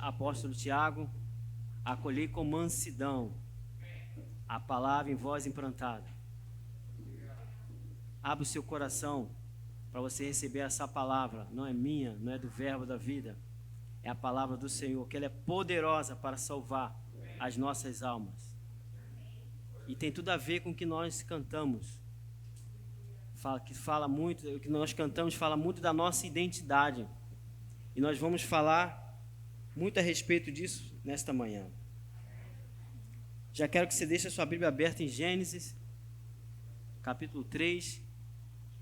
Apóstolo Tiago, acolhei com mansidão a palavra em voz implantada. Abre o seu coração para você receber essa palavra. Não é minha, não é do verbo da vida, é a palavra do Senhor, que ela é poderosa para salvar as nossas almas. E tem tudo a ver com o que nós cantamos. O que nós cantamos fala muito da nossa identidade. E nós vamos falar muito a respeito disso nesta manhã. Já quero que você deixe a sua Bíblia aberta em Gênesis, capítulo 3,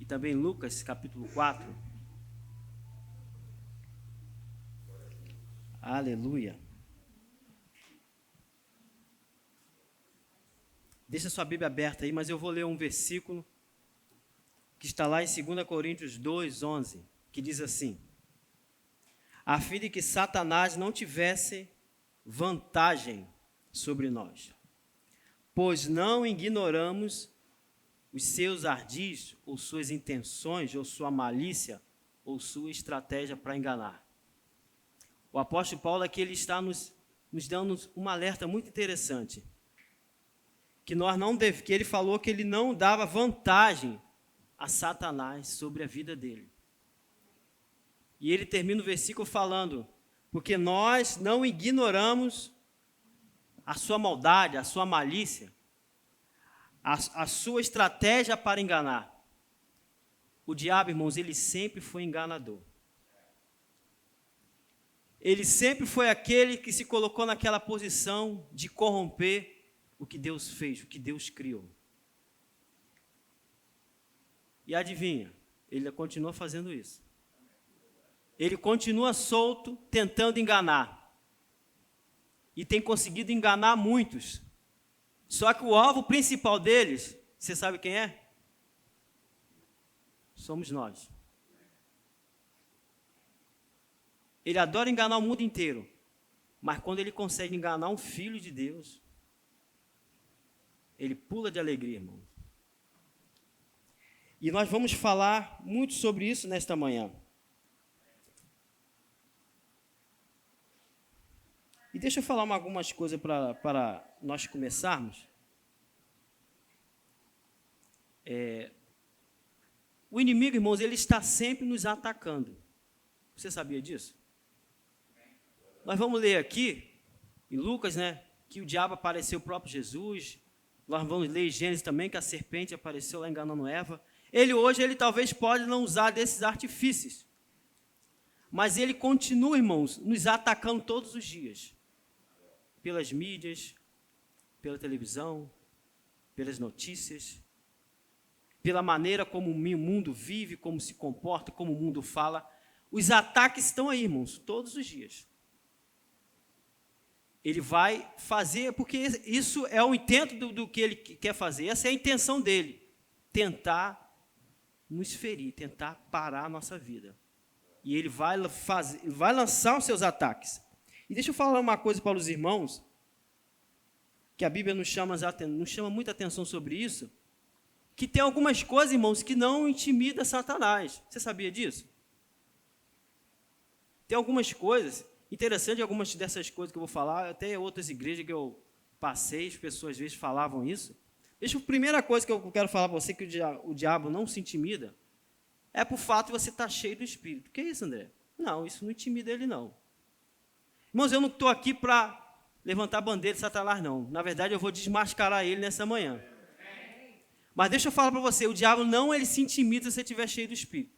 e também Lucas, capítulo 4. Aleluia. Deixa a sua Bíblia aberta aí, mas eu vou ler um versículo que está lá em 2 Coríntios 2, 11, que diz assim: a fim de que Satanás não tivesse vantagem sobre nós, pois não ignoramos os seus ardis, ou suas intenções, ou sua malícia, ou sua estratégia para enganar. O apóstolo Paulo aqui ele está nos dando um alerta muito interessante, que ele falou que ele não dava vantagem a Satanás sobre a vida dele. E ele termina o versículo falando: porque nós não ignoramos a sua maldade, a sua malícia, a sua estratégia para enganar. O diabo, irmãos, ele sempre foi enganador. Ele sempre foi aquele que se colocou naquela posição de corromper o que Deus fez, o que Deus criou. E adivinha, ele continua fazendo isso. Ele continua solto, tentando enganar. E tem conseguido enganar muitos. Só que o alvo principal deles, você sabe quem é? Somos nós. Ele adora enganar o mundo inteiro. Mas quando ele consegue enganar um filho de Deus, ele pula de alegria, irmão. E nós vamos falar muito sobre isso nesta manhã. E deixa eu falar algumas coisas para nós começarmos. O inimigo, irmãos, ele está sempre nos atacando. Você sabia disso? Nós vamos ler aqui, em Lucas, que o diabo apareceu o próprio Jesus. Nós vamos ler em Gênesis também, que a serpente apareceu lá enganando Eva. Ele talvez pode não usar desses artifícios. Mas ele continua, irmãos, nos atacando todos os dias. Pelas mídias, pela televisão, pelas notícias, pela maneira como o mundo vive, como se comporta, como o mundo fala. Os ataques estão aí, irmãos, todos os dias. Ele vai fazer, porque isso é o intento do que ele quer fazer. Essa é a intenção dele, tentar nos ferir, tentar parar a nossa vida. E ele vai lançar os seus ataques. E deixa eu falar uma coisa para os irmãos, que a Bíblia nos chama muita atenção sobre isso, que tem algumas coisas, irmãos, que não intimidam Satanás. Você sabia disso? Tem algumas coisas, interessante algumas dessas coisas que eu vou falar, até outras igrejas que eu passei, as pessoas às vezes falavam isso. A primeira coisa que eu quero falar para você, que o diabo não se intimida, é por fato de você estar cheio do Espírito. Que é isso, André? Não, isso não intimida ele, não. Irmãos, eu não estou aqui para levantar a bandeira de Satanás, não. Na verdade, eu vou desmascarar ele nessa manhã. Mas deixa eu falar para você, o diabo não ele se intimida se você estiver cheio do Espírito.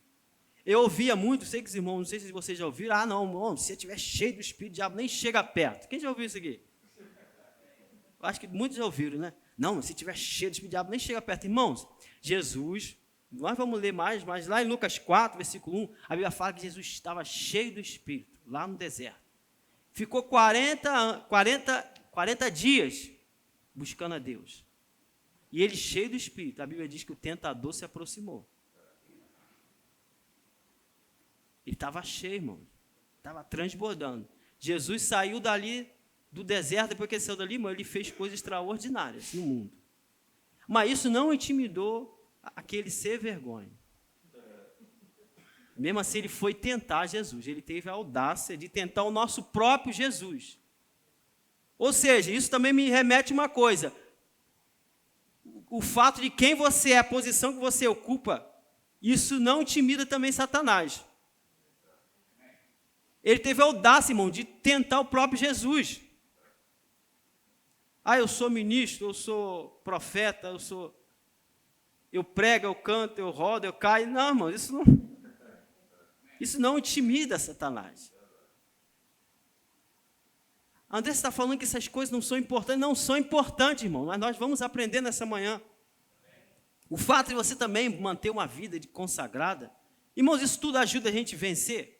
Eu ouvia muito, sei que os irmãos, não sei se vocês já ouviram, não, irmão, se você estiver cheio do Espírito, o diabo nem chega perto. Quem já ouviu isso aqui? Eu acho que muitos já ouviram, né? Não, se estiver cheio do Espírito, o diabo nem chega perto. Irmãos, Jesus, nós vamos ler mais, mas lá em Lucas 4, versículo 1, a Bíblia fala que Jesus estava cheio do Espírito, lá no deserto. Ficou 40 dias buscando a Deus. E ele cheio do Espírito, a Bíblia diz que o tentador se aproximou. Ele estava cheio, irmão. Estava transbordando. Jesus saiu dali do deserto, depois que ele saiu dali, irmão, ele fez coisas extraordinárias no mundo. Mas isso não intimidou aquele sem vergonha. Mesmo assim, ele foi tentar Jesus. Ele teve a audácia de tentar o nosso próprio Jesus. Ou seja, isso também me remete a uma coisa. O fato de quem você é, a posição que você ocupa, isso não intimida também Satanás. Ele teve a audácia, irmão, de tentar o próprio Jesus. Eu sou ministro, eu sou profeta, eu prego, eu canto, eu rodo, eu caio. Não, irmão, isso não intimida Satanás. André está falando que essas coisas não são importantes. Não são importantes, irmão, mas nós vamos aprender nessa manhã. O fato de você também manter uma vida consagrada, irmãos, isso tudo ajuda a gente a vencer.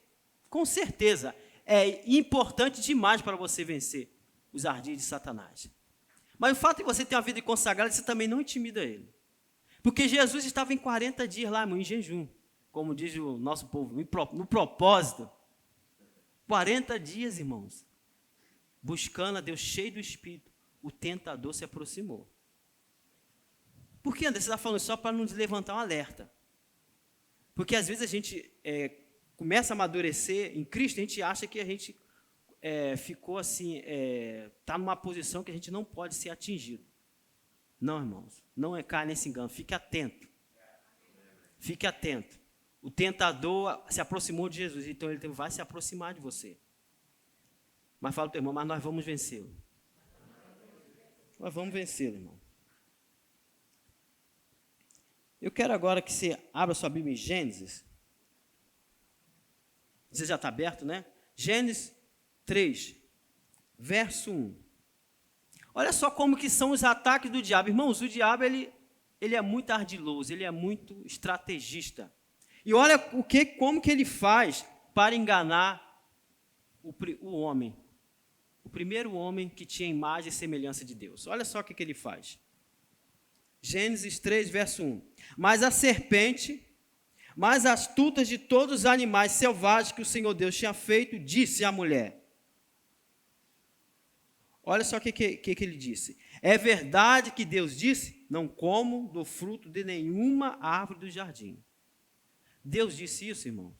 Com certeza, é importante demais para você vencer os ardis de Satanás. Mas o fato de você ter uma vida consagrada, você também não intimida ele. Porque Jesus estava em 40 dias lá, irmão, em jejum, como diz o nosso povo, no propósito. 40 dias, irmãos, buscando a Deus, cheio do Espírito, o tentador se aproximou. Por que, André, você está falando só para nos levantar um alerta? Porque às vezes a gente começa a amadurecer em Cristo, a gente acha que a gente ficou assim, está numa posição que a gente não pode ser atingido. Não, irmãos, não caia nesse engano, fique atento. Fique atento. O tentador se aproximou de Jesus, então ele vai se aproximar de você. Mas fala para o teu irmão, mas nós vamos vencê-lo. Nós vamos vencê-lo, irmão. Eu quero agora que você abra sua Bíblia em Gênesis. Você já está aberto, né? Gênesis 3, verso 1. Olha só como que são os ataques do diabo. Irmãos, o diabo ele é muito ardiloso, ele é muito estrategista. E olha como que ele faz para enganar o homem. O primeiro homem que tinha imagem e semelhança de Deus. Olha só o que ele faz. Gênesis 3, verso 1. Mas a serpente, mais astuta de todos os animais selvagens que o Senhor Deus tinha feito, disse à mulher. Olha só o que ele disse. É verdade que Deus disse, não como do fruto de nenhuma árvore do jardim. Deus disse isso, irmãos.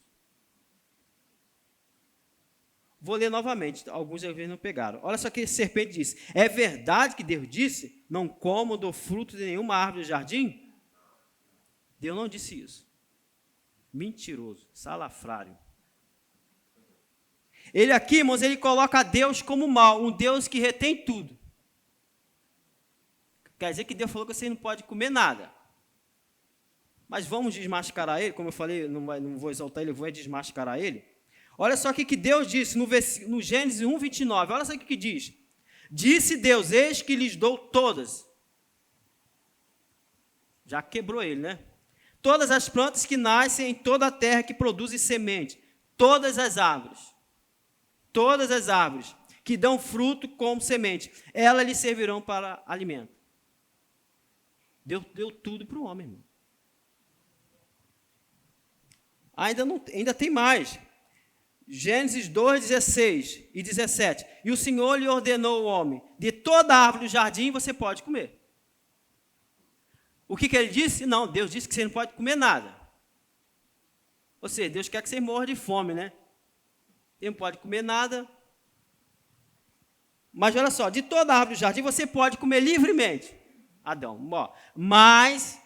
Vou ler novamente, alguns às vezes não pegaram. Olha só o que a serpente disse. É verdade que Deus disse, não como do fruto de nenhuma árvore do jardim? Deus não disse isso. Mentiroso, salafrário. Ele aqui, irmãos, ele coloca Deus como mal, um Deus que retém tudo. Quer dizer que Deus falou que você não pode comer nada. Mas vamos desmascarar ele, como eu falei, não vou exaltar ele, vou desmascarar ele. Olha só o que Deus disse no Gênesis 1, 29. Olha só o que diz. Disse Deus, eis que lhes dou todas. Já quebrou ele, né? Todas as plantas que nascem em toda a terra que produzem semente. Todas as árvores que dão fruto como semente, elas lhe servirão para alimento. Deu tudo para o homem, irmão. Ainda tem mais. Gênesis 2, 16 e 17. E o Senhor lhe ordenou ao homem, de toda árvore do jardim você pode comer. O que ele disse? Não, Deus disse que você não pode comer nada. Ou seja, Deus quer que você morra de fome, né? Você não pode comer nada. Mas olha só, de toda árvore do jardim você pode comer livremente. Adão, mas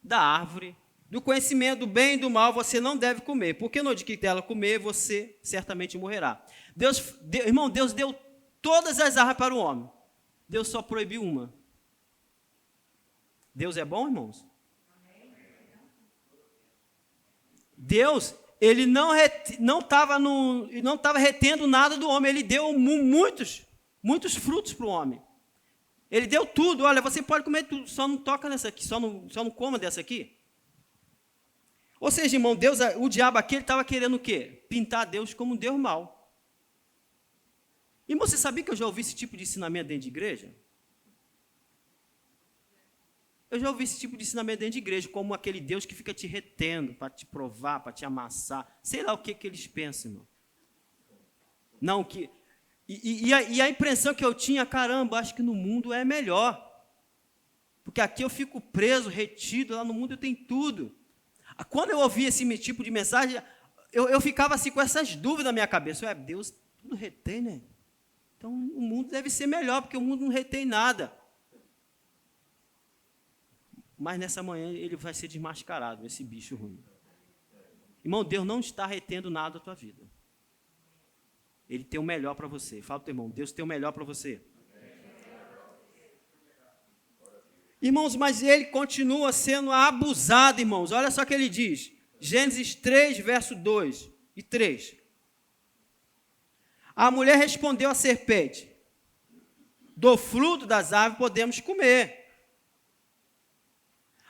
da árvore do conhecimento do bem e do mal você não deve comer, porque no dia que dela comer, você certamente morrerá. Irmão, Deus deu todas as árvores para o homem. Deus só proibiu uma. Deus é bom, irmãos? Deus, ele não estava retendo nada do homem, ele deu muitos frutos para o homem. Ele deu tudo, olha, você pode comer tudo, só não toca nessa aqui, só não coma dessa aqui. Ou seja, irmão, o diabo aqui, ele estava querendo o quê? Pintar Deus como um Deus mau. Irmão, você sabia que eu já ouvi esse tipo de ensinamento dentro de igreja? Eu já ouvi esse tipo de ensinamento dentro de igreja, como aquele Deus que fica te retendo, para te provar, para te amassar. Sei lá o que eles pensam, irmão. Não, que... E a impressão que eu tinha, caramba, acho que no mundo é melhor. Porque aqui eu fico preso, retido, lá no mundo eu tenho tudo. Quando eu ouvi esse tipo de mensagem, eu ficava assim com essas dúvidas na minha cabeça. Deus tudo retém, né? Então o mundo deve ser melhor, porque o mundo não retém nada. Mas nessa manhã ele vai ser desmascarado, esse bicho ruim. Irmão, Deus não está retendo nada da tua vida. Ele tem o melhor para você. Fala para o teu irmão, Deus tem o melhor para você. Irmãos, mas ele continua sendo abusado, irmãos. Olha só o que ele diz. Gênesis 3, verso 2 e 3. A mulher respondeu à serpente: do fruto das árvores podemos comer.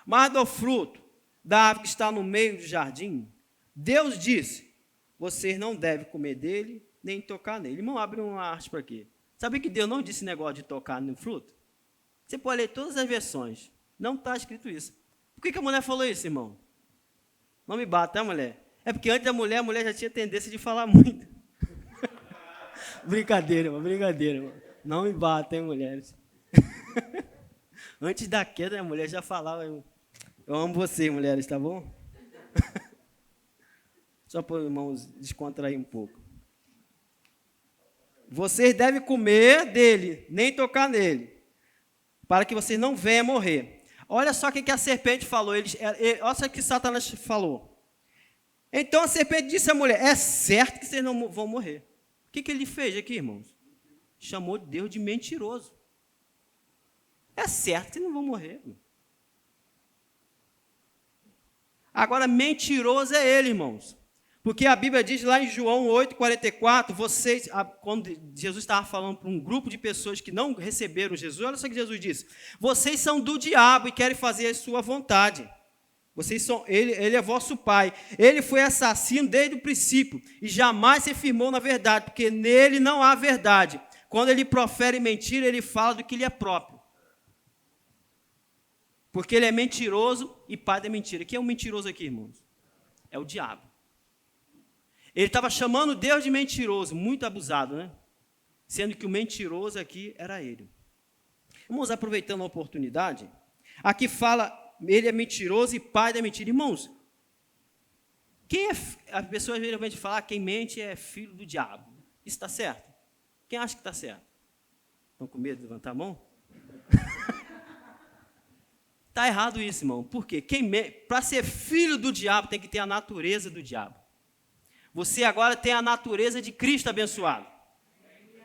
Mas do fruto da árvore que está no meio do jardim, Deus disse: vocês não devem comer dele, nem tocar nele. Irmão, abre uma aspa aqui. Sabe que Deus não disse negócio de tocar no fruto? Você pode ler todas as versões. Não está escrito isso. Por que a mulher falou isso, irmão? Não me bata, mulher? É porque antes da mulher, a mulher já tinha tendência de falar muito. Brincadeira, irmão. Não me bata, hein, mulheres? Antes da queda, a mulher já falava: eu amo vocês, mulheres, tá bom? Só para os irmãos descontrair um pouco. Vocês devem comer dele, nem tocar nele, para que vocês não venham morrer. Olha só o que a serpente falou. Olha só o que Satanás falou. Então a serpente disse à mulher: é certo que vocês não vão morrer. O que ele fez aqui, irmãos? Chamou Deus de mentiroso. É certo que vocês não vão morrer. Agora, mentiroso é ele, irmãos. Porque a Bíblia diz lá em João 8,44, quando Jesus estava falando para um grupo de pessoas que não receberam Jesus, olha só o que Jesus disse: vocês são do diabo e querem fazer a sua vontade. Ele é vosso pai. Ele foi assassino desde o princípio e jamais se firmou na verdade, porque nele não há verdade. Quando ele profere mentira, ele fala do que lhe é próprio. Porque ele é mentiroso e pai da mentira. Quem é o mentiroso aqui, irmãos? É o diabo. Ele estava chamando Deus de mentiroso, muito abusado, né? Sendo que o mentiroso aqui era ele. Vamos aproveitando a oportunidade. Aqui fala, ele é mentiroso e pai da mentira. Irmãos, as pessoas geralmente falam, quem mente é filho do diabo. Isso está certo? Quem acha que está certo? Estão com medo de levantar a mão? Está errado isso, irmão. Por quê? Para ser filho do diabo, tem que ter a natureza do diabo. Você agora tem a natureza de Cristo abençoado.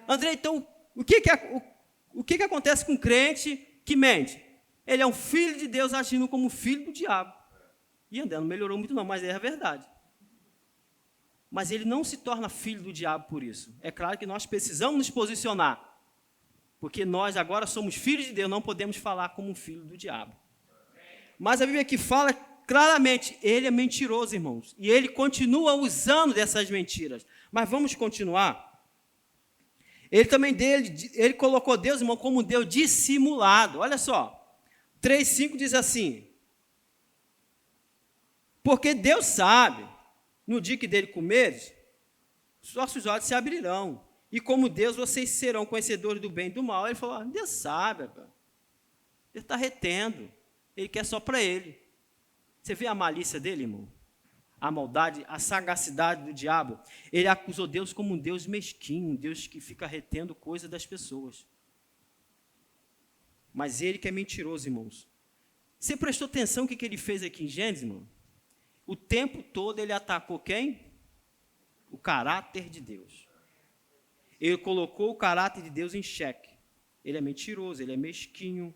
André, então, o que acontece com um crente que mente? Ele é um filho de Deus agindo como filho do diabo. E André, não melhorou muito não, mas é a verdade. Mas ele não se torna filho do diabo por isso. É claro que nós precisamos nos posicionar. Porque nós agora somos filhos de Deus, não podemos falar como um filho do diabo. Mas a Bíblia aqui fala claramente, ele é mentiroso, irmãos. E ele continua usando dessas mentiras. Mas vamos continuar. Ele colocou Deus, irmão, como um Deus dissimulado. Olha só. 3,5 diz assim: porque Deus sabe, no dia que dele comeres, vossos olhos se abrirão. E como Deus, vocês serão conhecedores do bem e do mal. Ele falou, Deus sabe, rapaz. Ele está retendo. Ele quer só para ele. Você vê a malícia dele, irmão? A maldade, a sagacidade do diabo. Ele acusou Deus como um Deus mesquinho, um Deus que fica retendo coisa das pessoas. Mas ele que é mentiroso, irmãos. Você prestou atenção no que ele fez aqui em Gênesis, irmão? O tempo todo ele atacou quem? O caráter de Deus. Ele colocou o caráter de Deus em xeque. Ele é mentiroso, ele é mesquinho.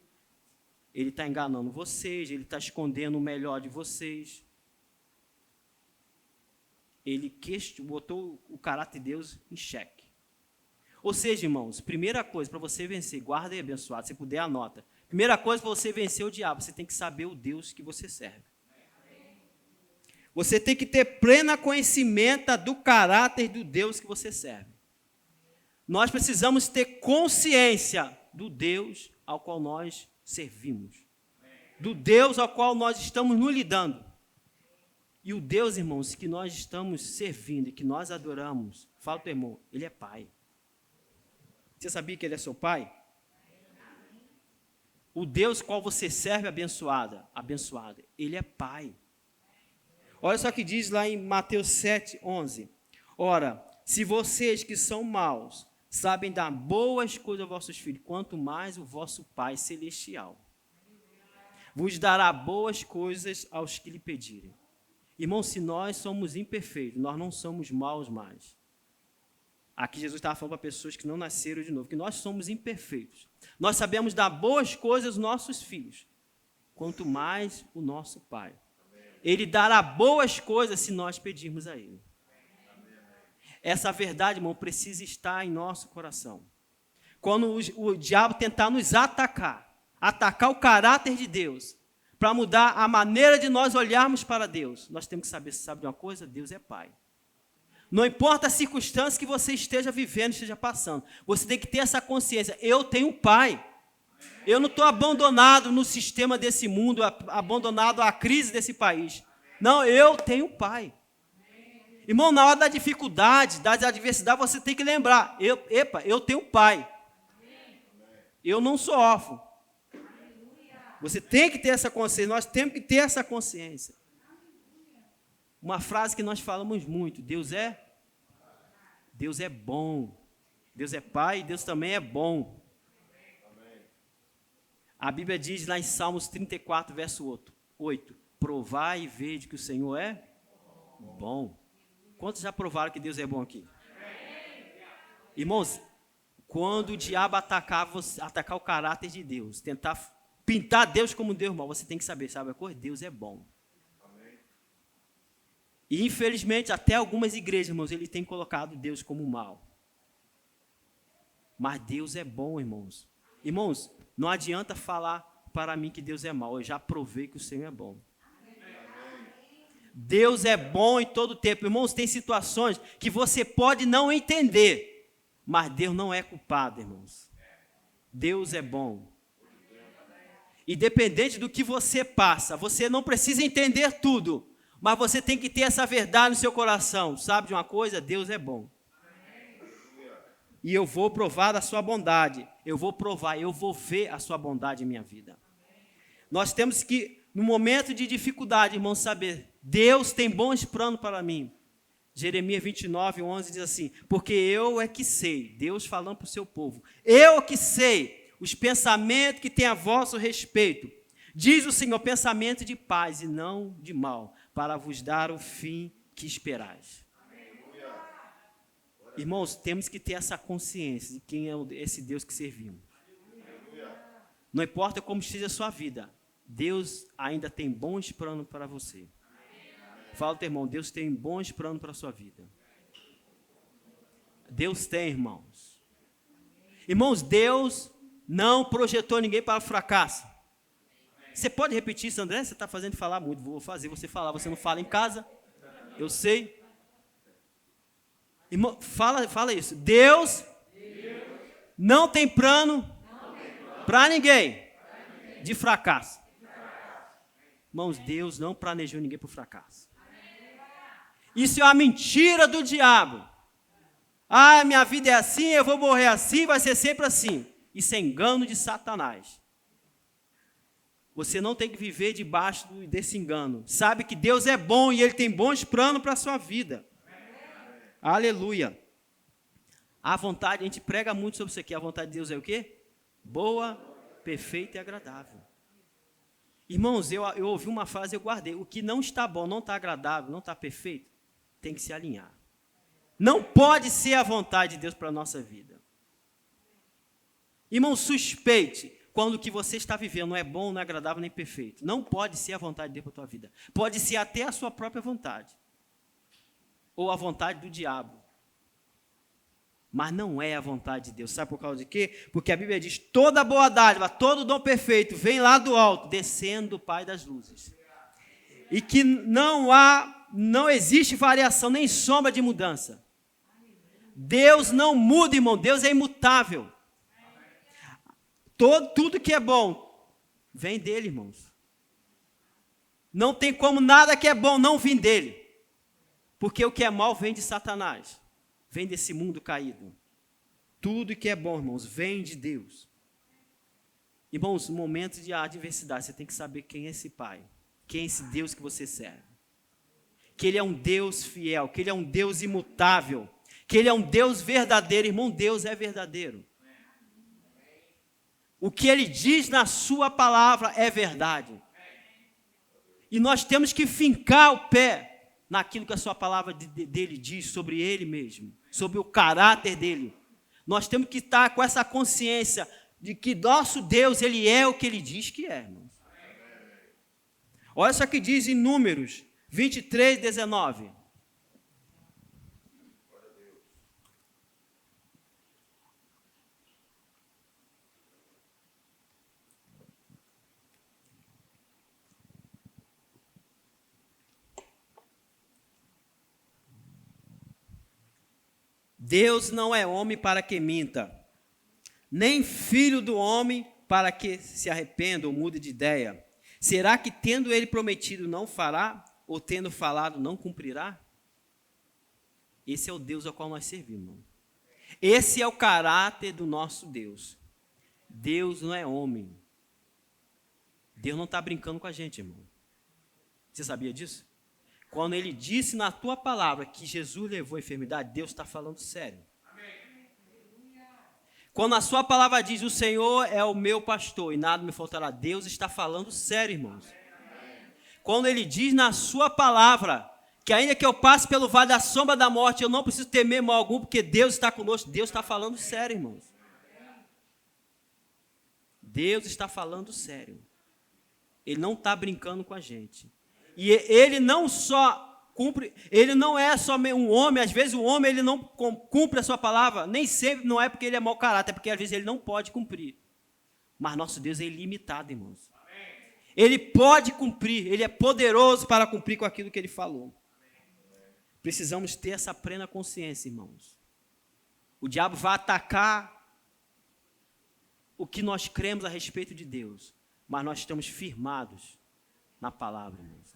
Ele está enganando vocês, ele está escondendo o melhor de vocês. ele botou o caráter de Deus em xeque. Ou seja, irmãos, primeira coisa para você vencer, guarda e abençoado, se puder anota. Primeira coisa para você vencer o diabo, você tem que saber o Deus que você serve. Você tem que ter pleno conhecimento do caráter do Deus que você serve. Nós precisamos ter consciência do Deus ao qual nós servimos. Do Deus ao qual nós estamos nos lidando. E o Deus, irmãos, que nós estamos servindo e que nós adoramos, fala para o irmão, Ele é Pai. Você sabia que Ele é seu Pai? O Deus qual você serve, abençoado, Ele é Pai. Olha só o que diz lá em Mateus 7:11. Ora, se vocês que são maus sabem dar boas coisas aos vossos filhos, quanto mais o vosso Pai Celestial vos dará boas coisas aos que lhe pedirem. Irmão, se nós somos imperfeitos, nós não somos maus mais. Aqui Jesus estava falando para pessoas que não nasceram de novo, que nós somos imperfeitos. Nós sabemos dar boas coisas aos nossos filhos, quanto mais o nosso Pai. Ele dará boas coisas se nós pedirmos a Ele. Essa verdade, irmão, precisa estar em nosso coração. Quando o diabo tentar nos atacar o caráter de Deus, para mudar a maneira de nós olharmos para Deus, nós temos que saber, sabe de uma coisa? Deus é Pai. Não importa a circunstância que você esteja vivendo, esteja passando, você tem que ter essa consciência, eu tenho um Pai. Eu não estou abandonado no sistema desse mundo, abandonado à crise desse país. Não, eu tenho um Pai. Irmão, na hora da dificuldade, da adversidade, você tem que lembrar, eu tenho um Pai. Eu não sou órfão. Você tem que ter essa consciência, nós temos que ter essa consciência. Uma frase que nós falamos muito, Deus é bom. Deus é Pai e Deus também é bom. A Bíblia diz lá em Salmos 34, verso 8, provai e vede que o Senhor é bom. Quantos já provaram que Deus é bom aqui? Irmãos, quando o diabo atacar o caráter de Deus, tentar pintar Deus como Deus mal, você tem que saber, sabe a coisa? Deus é bom. E infelizmente, até algumas igrejas, irmãos, eles têm colocado Deus como mal. Mas Deus é bom, irmãos. Irmãos, não adianta falar para mim que Deus é mau. Eu já provei que o Senhor é bom. Deus é bom em todo tempo. Irmãos, tem situações que você pode não entender, mas Deus não é culpado, irmãos. Deus é bom. Independente do que você passa, você não precisa entender tudo, mas você tem que ter essa verdade no seu coração. Sabe de uma coisa? Deus é bom. E eu vou provar da sua bondade. Eu vou ver a sua bondade em minha vida. Nós temos que, no momento de dificuldade, irmãos, saber, Deus tem bons planos para mim. Jeremias 29:11 diz assim, porque eu é que sei, Deus falando para o seu povo, eu que sei os pensamentos que tem a vosso respeito. Diz o Senhor, pensamento de paz e não de mal, para vos dar o fim que esperais. Irmãos, temos que ter essa consciência de quem é esse Deus que servimos. Não importa como esteja a sua vida, Deus ainda tem bons planos para você. Fala, teu irmão, Deus tem bons planos para a sua vida. Deus tem, irmãos. Irmãos, Deus não projetou ninguém para o fracasso. Você pode repetir isso, André? Você está fazendo falar muito. Vou fazer você falar. Você não fala em casa? Eu sei. Irmão, fala isso. Deus não tem plano para ninguém de fracasso. Irmãos, Deus não planejou ninguém para o fracasso. Isso é uma mentira do diabo. Ah, minha vida é assim, eu vou morrer assim, vai ser sempre assim. Isso é engano de Satanás. Você não tem que viver debaixo desse engano. Sabe que Deus é bom e Ele tem bons planos para a sua vida. Aleluia. A vontade, a gente prega muito sobre isso aqui. A vontade de Deus é o quê? Boa, perfeita e agradável. Irmãos, eu ouvi uma frase e eu guardei. O que não está bom, não está agradável, não está perfeito, tem que se alinhar. Não pode ser a vontade de Deus para a nossa vida. Irmão, suspeite quando o que você está vivendo não é bom, não é agradável, nem perfeito. Não pode ser a vontade de Deus para a tua vida. Pode ser até a sua própria vontade. ou a vontade do diabo. Mas não é a vontade de Deus. Sabe por causa de quê? Porque a Bíblia diz, toda boa dádiva, todo dom perfeito, vem lá do alto, descendo do Pai das luzes. E que não existe variação, nem sombra de mudança. Deus não muda, irmão, Deus é imutável. Tudo que é bom, vem dele, irmãos. Não tem como nada que é bom não vir dele. Porque o que é mal vem de Satanás. Vem desse mundo caído. Tudo que é bom, irmãos, vem de Deus. Irmãos, no momento de adversidade, você tem que saber quem é esse Pai. Quem é esse Deus que você serve. Que Ele é um Deus fiel, que Ele é um Deus imutável, que Ele é um Deus verdadeiro. Irmão, Deus é verdadeiro. O que Ele diz na sua palavra é verdade. E nós temos que fincar o pé naquilo que a sua palavra dele diz sobre Ele mesmo, sobre o caráter dele. Nós temos que estar com essa consciência de que nosso Deus, Ele é o que Ele diz que é, irmãos. Olha só o que diz em Números 23, 19. Deus não é homem para que minta, nem filho do homem para que se arrependa ou mude de ideia. Será que tendo ele prometido não fará, ou tendo falado não cumprirá? Esse é o Deus ao qual nós servimos. Esse é o caráter do nosso Deus. Deus não é homem. Deus não está brincando com a gente, irmão. Você sabia disso? Quando ele disse na tua palavra que Jesus levou a enfermidade, Deus está falando sério. Quando a sua palavra diz, o Senhor é o meu pastor e nada me faltará, Deus está falando sério, irmãos. Quando ele diz na sua palavra, que ainda que eu passe pelo vale da sombra da morte, eu não preciso temer mal algum, porque Deus está conosco, Deus está falando sério, irmãos. Deus está falando sério. Ele não está brincando com a gente. E ele não só cumpre, ele não é só um homem, às vezes o homem ele não cumpre a sua palavra, nem sempre não é porque ele é mau caráter, é porque às vezes ele não pode cumprir. Mas nosso Deus é ilimitado, irmãos. Ele pode cumprir, ele é poderoso para cumprir com aquilo que ele falou. Precisamos ter essa plena consciência, irmãos. O diabo vai atacar o que nós cremos a respeito de Deus, mas nós estamos firmados na palavra, irmãos.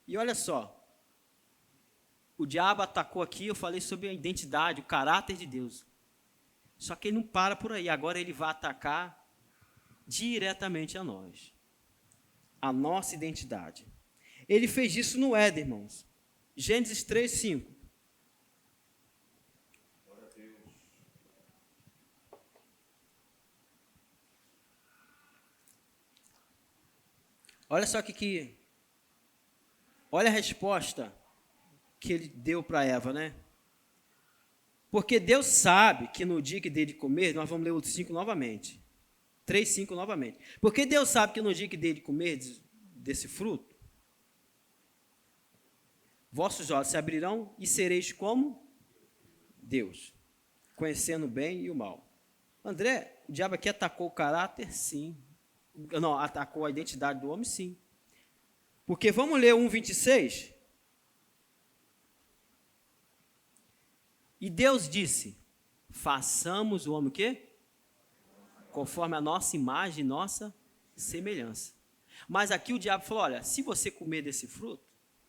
E olha só, o diabo atacou aqui, eu falei sobre a identidade, o caráter de Deus. Só que ele não para por aí, agora ele vai atacar diretamente a nós, a nossa identidade. Ele fez isso no Éden, irmãos. Gênesis 3, 5. Olha só que olha a resposta que ele deu para Eva, né? Porque Deus sabe que no dia que dele comer, nós vamos ler o 5 novamente. 3, 5 novamente. Porque Deus sabe que no dia que dele comer desse fruto, vossos olhos se abrirão e sereis como Deus, conhecendo o bem e o mal. André, o diabo aqui atacou o caráter? Sim. Não, atacou a identidade do homem? Sim. Porque vamos ler 1:26. E Deus disse, façamos o homem o quê? Conforme a nossa imagem e nossa semelhança. Mas aqui o diabo falou, olha, se você comer desse fruto,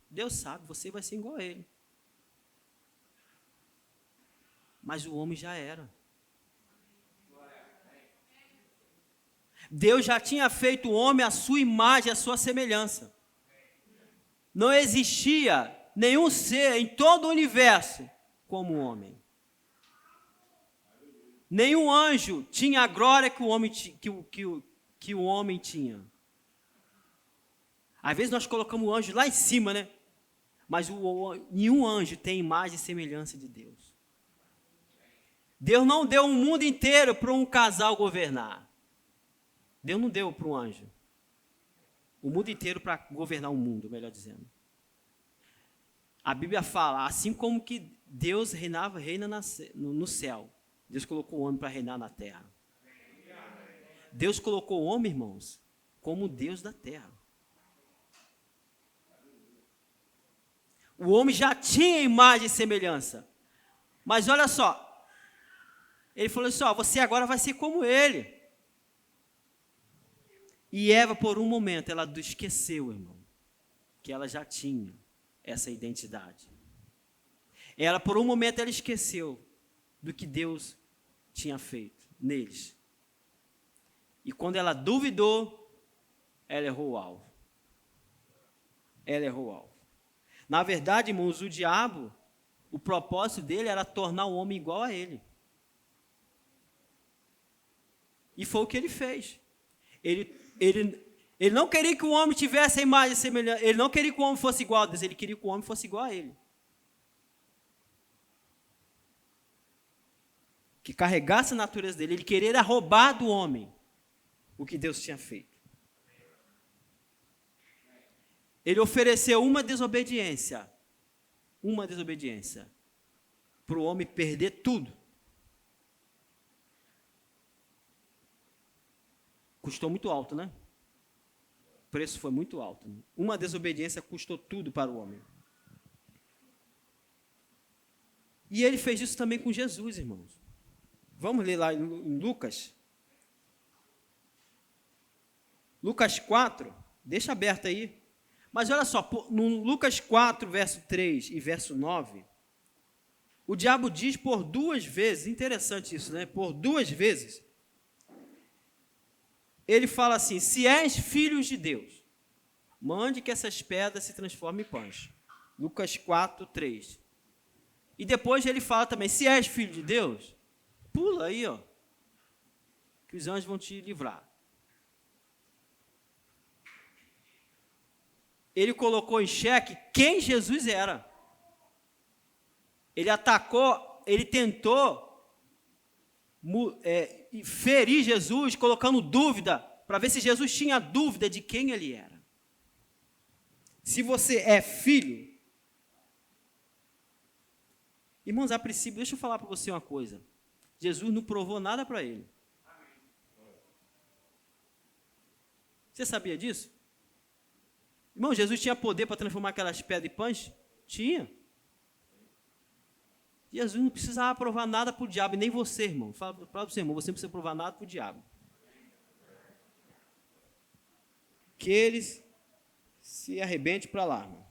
Deus sabe, você vai ser igual a ele. Mas o homem já era. Deus já tinha feito o homem à sua imagem, à sua semelhança. Não existia nenhum ser em todo o universo como o homem. Nenhum anjo tinha a glória que o homem tinha. Às vezes nós colocamos o anjo lá em cima, né? Mas nenhum anjo tem imagem e semelhança de Deus. Deus não deu um mundo inteiro para um casal governar. Deus não deu para um anjo o mundo inteiro para governar o mundo, melhor dizendo. A Bíblia fala, assim como que Deus reina no céu, Deus colocou o homem para reinar na terra. Deus colocou o homem, irmãos, como Deus da terra. O homem já tinha imagem e semelhança. Mas olha só, ele falou assim, você agora vai ser como ele. E Eva, por um momento, ela esqueceu, irmão, que ela já tinha essa identidade. Ela, por um momento, ela esqueceu do que Deus tinha feito neles. E quando ela duvidou, ela errou o alvo. Ela errou o alvo. Na verdade, irmãos, o diabo, o propósito dele era tornar o homem igual a ele. E foi o que ele fez. Ele não queria que o homem tivesse a imagem semelhante, ele não queria que o homem fosse igual a Deus, ele queria que o homem fosse igual a ele. Que carregasse a natureza dele, ele queria roubar do homem o que Deus tinha feito. Ele ofereceu uma desobediência para o homem perder tudo. Custou muito alto, né? O preço foi muito alto. Uma desobediência custou tudo para o homem. E ele fez isso também com Jesus, irmãos. Vamos ler lá em Lucas. Lucas 4, deixa aberto aí. Mas olha só, no Lucas 4, verso 3 e verso 9, o diabo diz por 2 vezes, interessante isso, né? Por 2 vezes, ele fala assim, se és filhos de Deus, mande que essas pedras se transformem em pães. Lucas 4, 3. E depois ele fala também, se és filho de Deus, pula aí, ó, que os anjos vão te livrar. Ele colocou em xeque quem Jesus era. Ele atacou, ele tentou ferir Jesus, colocando dúvida, para ver se Jesus tinha dúvida de quem ele era. Se você é filho, irmãos, a princípio, deixa eu falar para você uma coisa. Jesus não provou nada para ele. Você sabia disso? Irmão, Jesus tinha poder para transformar aquelas pedras em pães? Tinha. Jesus não precisava provar nada para o diabo, e nem você, irmão. Fala para você, irmão, você não precisa provar nada para o diabo. Que eles se arrebente para lá, irmão.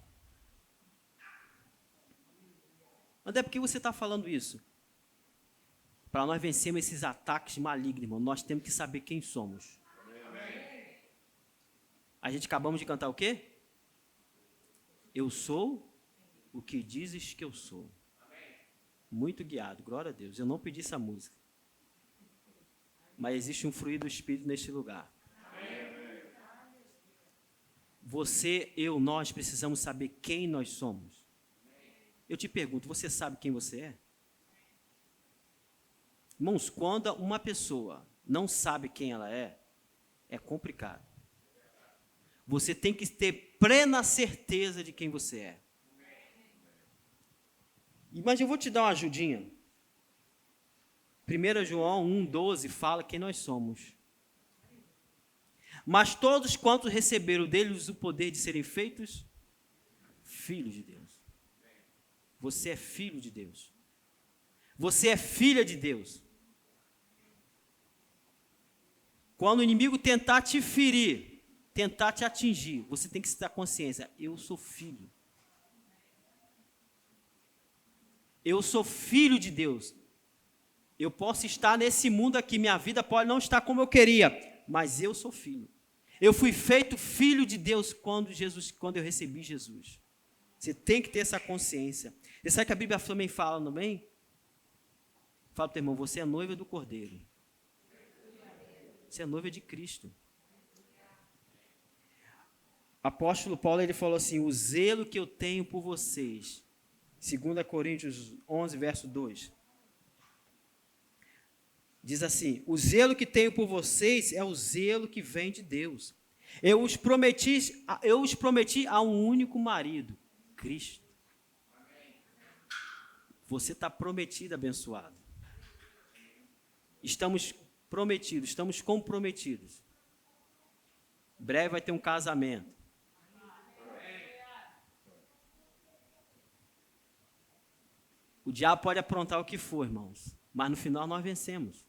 Mas é porque você está falando isso? Para nós vencermos esses ataques malignos, irmão, nós temos que saber quem somos. A gente acabamos de cantar o quê? Eu sou o que dizes que eu sou. Muito guiado, glória a Deus. Eu não pedi essa música. Mas existe um fluir do Espírito neste lugar. Você, eu, nós precisamos saber quem nós somos. Eu te pergunto, você sabe quem você é? Irmãos, quando uma pessoa não sabe quem ela é complicado. Você tem que ter plena certeza de quem você é. Mas eu vou te dar uma ajudinha. 1 João 1,12 fala quem nós somos. Mas todos quantos receberam deles o poder de serem feitos filhos de Deus. Você é filho de Deus. Você é filha de Deus. Quando o inimigo tentar te ferir, tentar te atingir, você tem que ter consciência, eu sou filho. Eu sou filho de Deus. Eu posso estar nesse mundo aqui, minha vida pode não estar como eu queria, mas eu sou filho. Eu fui feito filho de Deus quando eu recebi Jesus. Você tem que ter essa consciência. E sabe que a Bíblia também fala, não é? Fala para o teu irmão, você é noiva do Cordeiro. Você é noiva de Cristo. Apóstolo Paulo, ele falou assim, o zelo que eu tenho por vocês, 2 Coríntios 11, verso 2, diz assim, o zelo que tenho por vocês é o zelo que vem de Deus. Eu os prometi a um único marido, Cristo. Você está prometido, abençoado. Estamos prometidos, estamos comprometidos. Breve vai ter um casamento. O diabo pode aprontar o que for, irmãos, mas no final nós vencemos.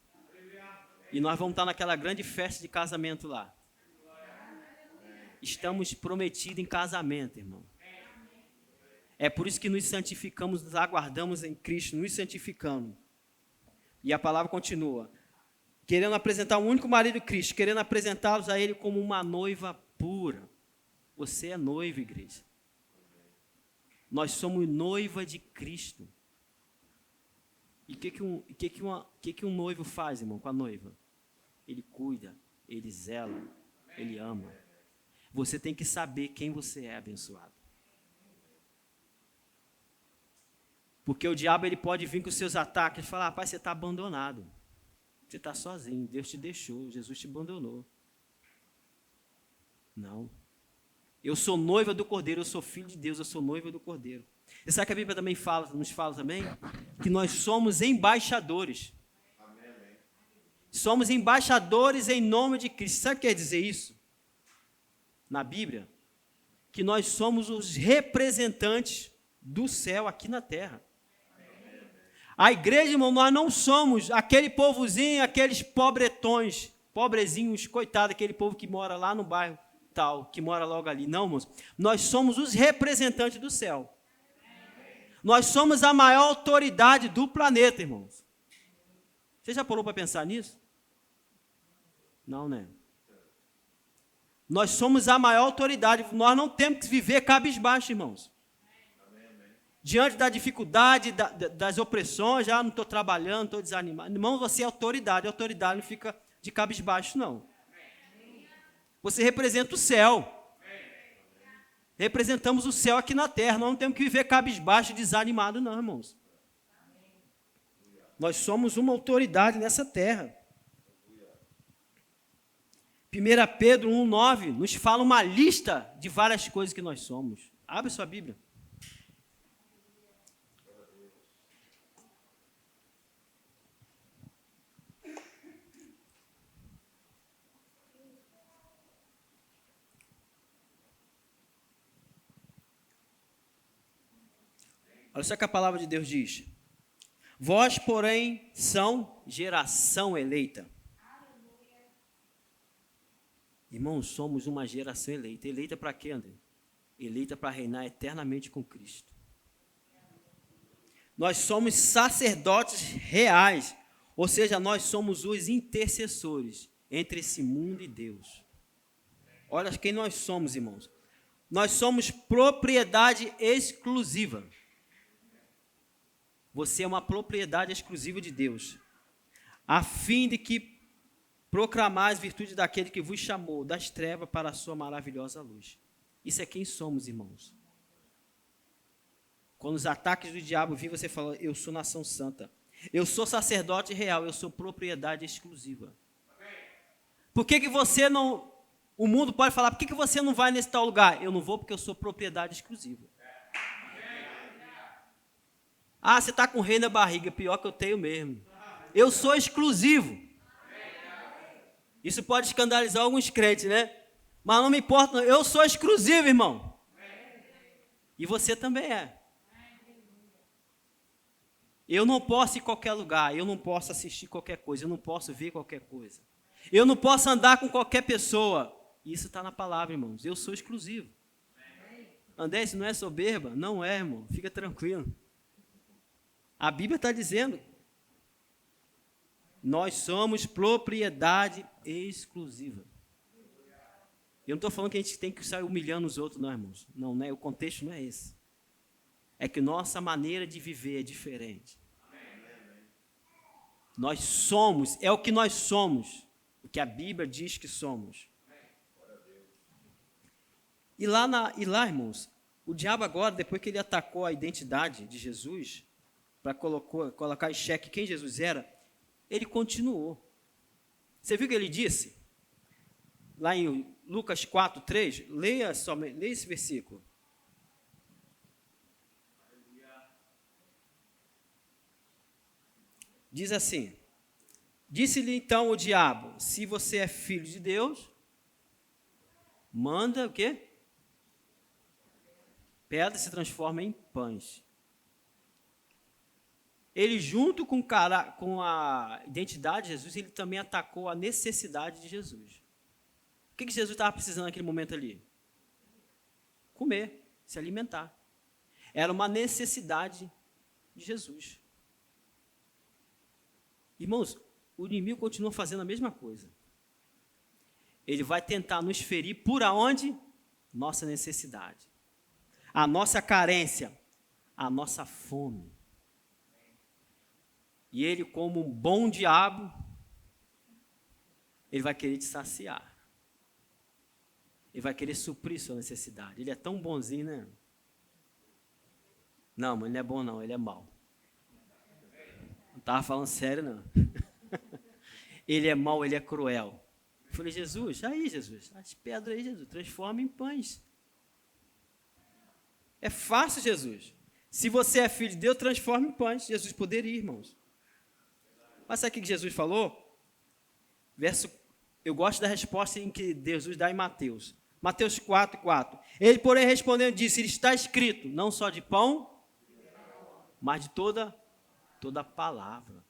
E nós vamos estar naquela grande festa de casamento lá. Estamos prometidos em casamento, irmão. É por isso que nos santificamos, nos aguardamos em Cristo, nos santificamos. E a palavra continua. Querendo apresentar um único marido, Cristo, querendo apresentá-los a Ele como uma noiva pura. Você é noiva, igreja. Nós somos noiva de Cristo. E o que um noivo faz, irmão, com a noiva? Ele cuida, ele zela, ele ama. Você tem que saber quem você é, abençoado. Porque o diabo ele pode vir com os seus ataques e falar, rapaz, você está abandonado. Você está sozinho, Deus te deixou, Jesus te abandonou. Não. Eu sou noiva do Cordeiro, eu sou filho de Deus, eu sou noiva do Cordeiro. E sabe que a Bíblia também nos fala também? Que nós somos embaixadores. Amém. Somos embaixadores em nome de Cristo. Sabe o que quer dizer isso? Na Bíblia, que nós somos os representantes do céu aqui na terra. A igreja, irmão, nós não somos aquele povozinho, aqueles pobretões, pobrezinhos, coitado, aquele povo que mora lá no bairro tal, que mora logo ali. Não, irmãos, nós somos os representantes do céu. Nós somos a maior autoridade do planeta, irmãos. Você já parou para pensar nisso? Não, né? Nós somos a maior autoridade. Nós não temos que viver cabisbaixo, irmãos. Diante da dificuldade, das opressões, já não estou trabalhando, estou desanimado. Irmão, você é autoridade. A autoridade não fica de cabisbaixo, não. Você representa o céu. Representamos o céu aqui na terra. Nós não temos que viver cabisbaixo, desanimado, não, irmãos. Nós somos uma autoridade nessa terra. 1 Pedro 1,9 nos fala uma lista de várias coisas que nós somos. Abre sua Bíblia. Olha só que a palavra de Deus diz. Vós, porém, são geração eleita. Irmãos, somos uma geração eleita. Eleita para quê, André? Eleita para reinar eternamente com Cristo. Nós somos sacerdotes reais. Ou seja, nós somos os intercessores entre esse mundo e Deus. Olha quem nós somos, irmãos. Nós somos propriedade exclusiva. Você é uma propriedade exclusiva de Deus, a fim de que proclamais virtude daquele que vos chamou das trevas para a sua maravilhosa luz. Isso é quem somos, irmãos. Quando os ataques do diabo virem, você fala, eu sou nação santa, eu sou sacerdote real, eu sou propriedade exclusiva. Por que você não... O mundo pode falar, por que você não vai nesse tal lugar? Eu não vou porque eu sou propriedade exclusiva. Ah, você está com rei na barriga, pior que eu tenho mesmo. Eu sou exclusivo. Isso pode escandalizar alguns crentes, né? Mas não me importa, não. Eu sou exclusivo, irmão. E você também é. Eu não posso ir em qualquer lugar, eu não posso assistir qualquer coisa, eu não posso ver qualquer coisa. Eu não posso andar com qualquer pessoa. Isso está na palavra, irmãos. Eu sou exclusivo. André, isso não é soberba? Não é, irmão. Fica tranquilo. A Bíblia está dizendo, nós somos propriedade exclusiva. Eu não estou falando que a gente tem que sair humilhando os outros, não, irmãos. Não, né? O contexto não é esse. É que nossa maneira de viver é diferente. Nós somos, é o que nós somos, o que a Bíblia diz que somos. E lá, irmãos, o diabo agora, depois que ele atacou a identidade de Jesus, para colocar em xeque quem Jesus era, ele continuou. Você viu o que ele disse? Lá em Lucas 4:3, leia esse versículo. Diz assim: disse-lhe então o diabo: se você é filho de Deus, manda o quê? Pedra se transforma em pães. Ele, junto com a identidade de Jesus, ele também atacou a necessidade de Jesus. O que Jesus estava precisando naquele momento ali? Comer, se alimentar. Era uma necessidade de Jesus. Irmãos, o inimigo continua fazendo a mesma coisa. Ele vai tentar nos ferir por aonde? Nossa necessidade. A nossa carência, a nossa fome. E ele, como um bom diabo, ele vai querer te saciar. Ele vai querer suprir sua necessidade. Ele é tão bonzinho, né? Não, mas ele não é bom não, ele é mau. Não estava falando sério, não. Ele é mau, ele é cruel. Eu falei, Jesus, as pedras aí, Jesus, transforma em pães. É fácil, Jesus. Se você é filho de Deus, transforma em pães. Jesus poderia, irmãos. Mas sabe o que Jesus falou? Eu gosto da resposta em que Jesus dá em Mateus. Mateus 4:4. Ele, porém, respondendo, disse: está escrito, não só de pão, mas de toda palavra.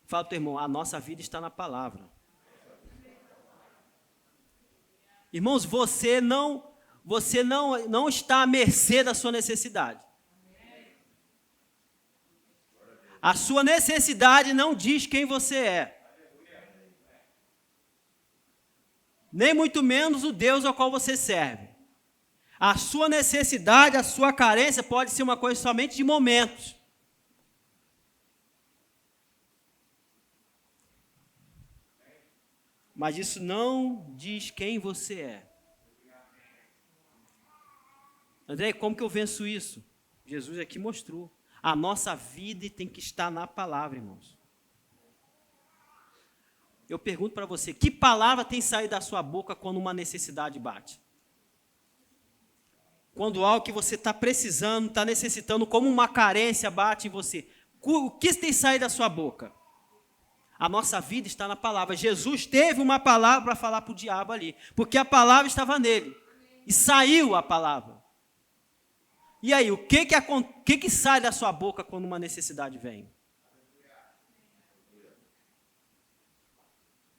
Fala, teu irmão, a nossa vida está na palavra. Irmãos, você não está à mercê da sua necessidade. A sua necessidade não diz quem você é. Nem muito menos o Deus ao qual você serve. A sua necessidade, a sua carência pode ser uma coisa somente de momentos. Mas isso não diz quem você é. André, como que eu venço isso? Jesus aqui mostrou. A nossa vida tem que estar na palavra, irmãos. Eu pergunto para você, que palavra tem saído da sua boca quando uma necessidade bate? Quando algo que você está precisando, está necessitando, como uma carência bate em você. O que tem saído da sua boca? A nossa vida está na palavra. Jesus teve uma palavra para falar para o diabo ali, porque a palavra estava nele. E saiu a palavra. E aí, o que sai da sua boca quando uma necessidade vem?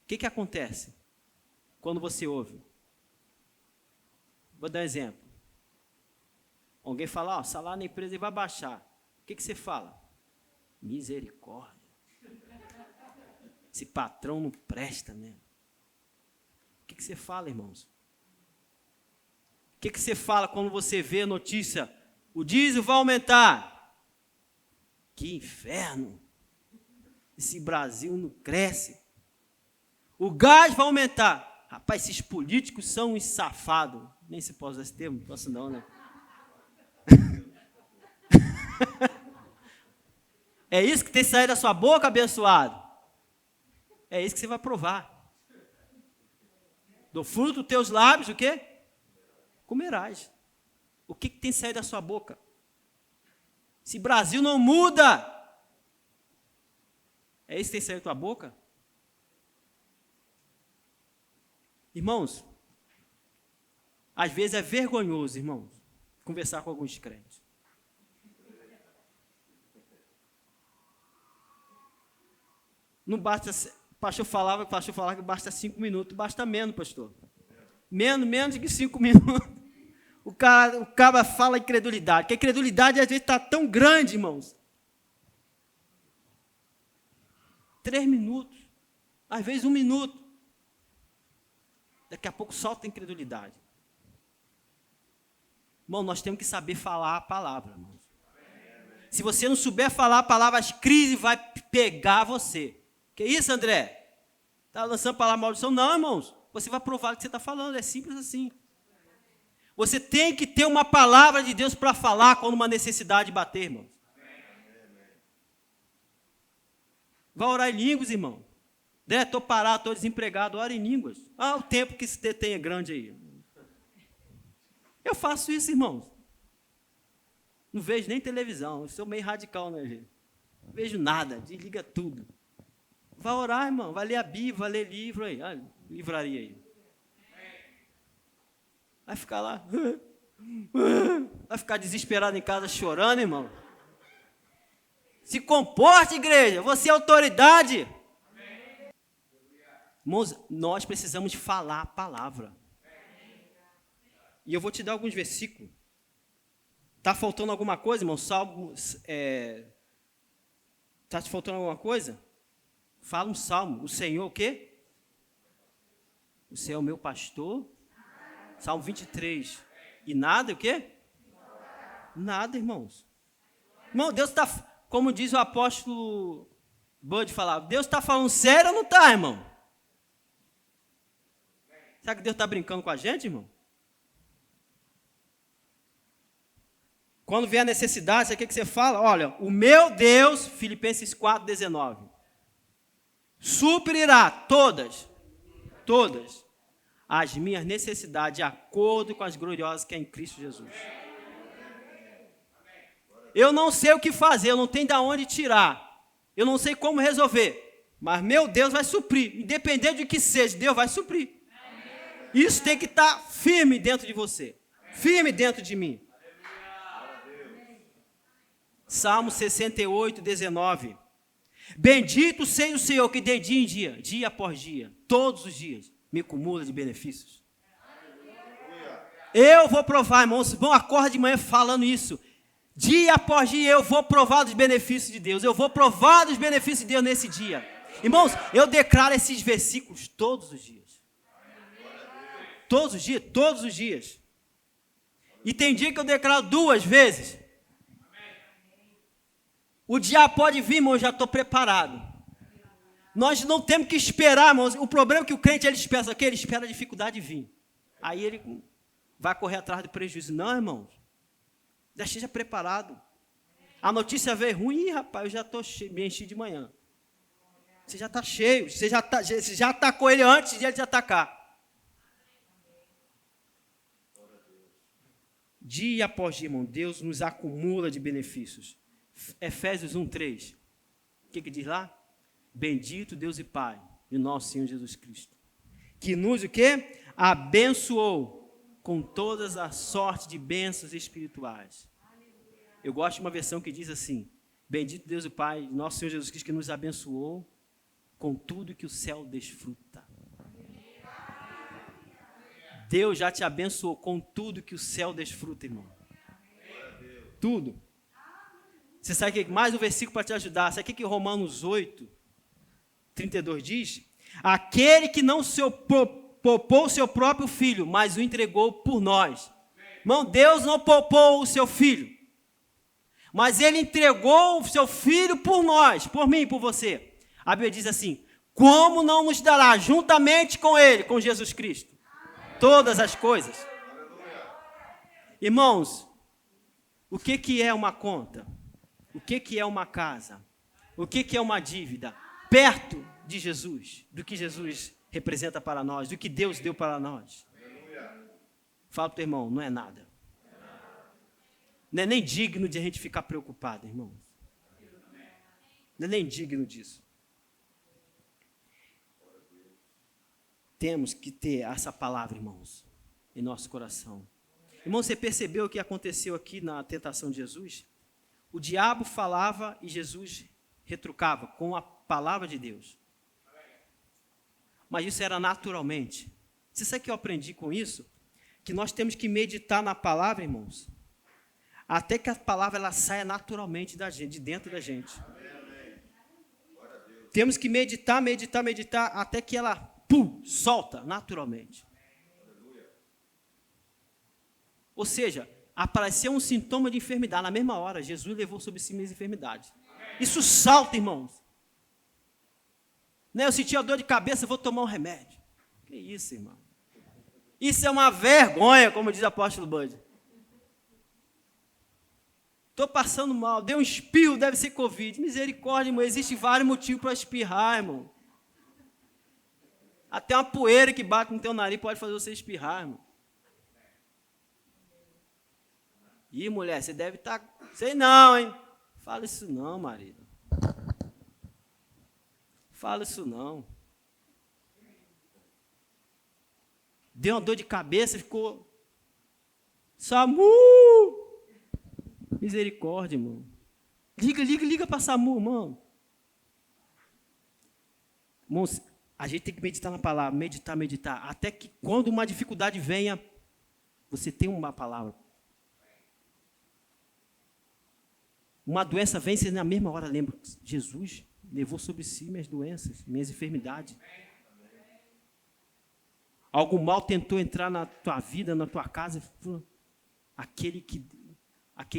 O que acontece quando você ouve? Vou dar um exemplo. Alguém fala, o salário na empresa vai baixar. O que você fala? Misericórdia. Esse patrão não presta mesmo. O que você fala, irmãos? O que você fala quando você vê a notícia? O diesel vai aumentar. Que inferno. Esse Brasil não cresce. O gás vai aumentar. Rapaz, esses políticos são uns safados. Nem se pode usar esse termo, não posso não, né? É isso que tem que sair da sua boca, abençoado? É isso que você vai provar. Do fruto dos teus lábios, o quê? Comerás. O que tem que sair da sua boca? Se Brasil não muda, é isso que tem que sair da tua boca? Irmãos, às vezes é vergonhoso, irmãos, conversar com alguns crentes. Não basta, o pastor falava que basta 5 minutos, basta menos, pastor. Menos que 5 minutos. O cara fala incredulidade, que a incredulidade às vezes está tão grande, irmãos. 3 minutos, às vezes 1 minuto. Daqui a pouco solta a incredulidade. Irmão, nós temos que saber falar a palavra, irmãos. Se você não souber falar a palavra, as crises vai pegar você. Que isso, André? Está lançando palavra maldição? Não, irmãos. Você vai provar o que você está falando, é simples assim. Você tem que ter uma palavra de Deus para falar quando uma necessidade bater, irmãos. Vai orar em línguas, irmão. Estou parado, estou desempregado, ora em línguas. O tempo que você tem é grande aí. Eu faço isso, irmãos. Não vejo nem televisão, eu sou meio radical, né, gente? Não vejo nada, desliga tudo. Vai orar, irmão. Vai ler a Bíblia, vai ler livro aí. Ah, livraria aí. Vai ficar lá. Vai ficar desesperado em casa chorando, irmão. Se comporte, igreja. Você é autoridade. Irmãos, nós precisamos falar a palavra. E eu vou te dar alguns versículos. Está faltando alguma coisa, irmão? Salmo. Está te faltando alguma coisa? Fala um salmo. O Senhor o quê? O Senhor é o meu pastor. Salmo 23. E nada o quê? Nada, irmãos. Irmão, Deus está, como diz o apóstolo Bud falar, Deus está falando sério ou não está, irmão? Será que Deus está brincando com a gente, irmão? Quando vier a necessidade, sabe o que você fala? Olha, o meu Deus, Filipenses 4,19, suprirá todas as minhas necessidades de acordo com as gloriosas que é em Cristo Jesus. Eu não sei o que fazer, eu não tenho de onde tirar, eu não sei como resolver, mas meu Deus vai suprir, independente de que seja, Deus vai suprir. Isso tem que estar firme dentro de você, firme dentro de mim. Salmo 68, 19. Bendito seja o Senhor que de dia em dia, dia após dia, todos os dias, me acumula de benefícios. Eu vou provar, irmãos, vão acordar de manhã falando isso. Dia após dia eu vou provar dos benefícios de Deus. Eu vou provar dos benefícios de Deus nesse dia. Irmãos, eu declaro esses versículos todos os dias. Todos os dias, todos os dias. E tem dia que eu declaro 2 vezes. O dia pode vir, irmão, eu já estou preparado. Nós não temos que esperar, irmãos. O problema é que o crente, ele espera o quê? Ele espera a dificuldade vir. Aí ele vai correr atrás do prejuízo. Não, irmãos. Já esteja preparado. A notícia veio ruim, rapaz, eu já estou me enchi de manhã. Você já está cheio, você já atacou ele antes de ele te atacar. Dia após dia, irmão, Deus nos acumula de benefícios. Efésios 1:3. O que diz lá? Bendito Deus e Pai de nosso Senhor Jesus Cristo, que nos o quê? Abençoou com todas as sortes de bênçãos espirituais. Eu gosto de uma versão que diz assim: bendito Deus e Pai de nosso Senhor Jesus Cristo, que nos abençoou com tudo que o céu desfruta. Deus já te abençoou com tudo que o céu desfruta, irmão. Tudo. Você sabe o que? Mais um versículo para te ajudar. Sabe o que Romanos 8, 32 diz? Aquele que não se poupou o seu próprio filho, mas o entregou por nós. Irmão, Deus não poupou o seu filho, mas ele entregou o seu filho por nós, por mim, por você. A Bíblia diz assim: como não nos dará juntamente com ele, com Jesus Cristo, todas as coisas? Irmãos, o que é uma conta? O que é uma casa? O que é uma dívida? Perto de Jesus, do que Jesus representa para nós, do que Deus deu para nós. Fala para o teu irmão, não é nada. Não é nem digno de a gente ficar preocupado, irmão. Não é nem digno disso. Temos que ter essa palavra, irmãos, em nosso coração. Irmão, você percebeu o que aconteceu aqui na tentação de Jesus? O diabo falava e Jesus retrucava com a palavra de Deus. Mas isso era naturalmente. Você sabe o que eu aprendi com isso? Que nós temos que meditar na palavra, irmãos, até que a palavra ela saia naturalmente da gente, de dentro da gente. Temos que meditar, até que ela solta naturalmente. Ou seja, apareceu um sintoma de enfermidade, na mesma hora, Jesus levou sobre si minhas enfermidades. Isso salta, irmãos. Eu senti a dor de cabeça, vou tomar um remédio. Que isso, irmão? Isso é uma vergonha, como diz o apóstolo Bud. Estou passando mal, deu um espirro, deve ser Covid. Misericórdia, irmão, existe vários motivos para espirrar, irmão. Até uma poeira que bate no teu nariz pode fazer você espirrar, irmão. Ih, mulher, você deve estar... Sei não, hein? Fala isso não, marido. Fala isso não. Deu uma dor de cabeça, ficou... SAMU! Misericórdia, irmão. Liga para SAMU, irmão. Irmãos, a gente tem que meditar na palavra, meditar, até que quando uma dificuldade venha, você tem uma palavra. Uma doença vem, você na mesma hora lembra, Jesus levou sobre si minhas doenças, minhas enfermidades. Algo mal tentou entrar na tua vida, na tua casa, aquele que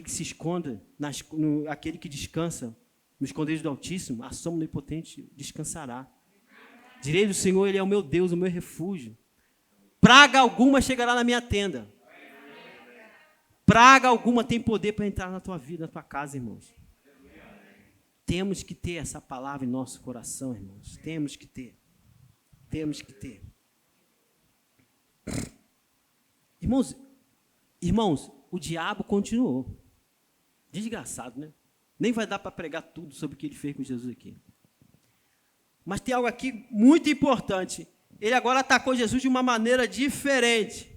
se esconde, aquele que descansa no esconderijo do Altíssimo, a sombra do Onipotente descansará. Direi do Senhor, Ele é o meu Deus, o meu refúgio. Praga alguma chegará na minha tenda. Praga alguma tem poder para entrar na tua vida, na tua casa, irmãos. Temos que ter essa palavra em nosso coração, irmãos. Temos que ter. Irmãos, o diabo continuou. Desgraçado, né? Nem vai dar para pregar tudo sobre o que ele fez com Jesus aqui. Mas tem algo aqui muito importante. Ele agora atacou Jesus de uma maneira diferente.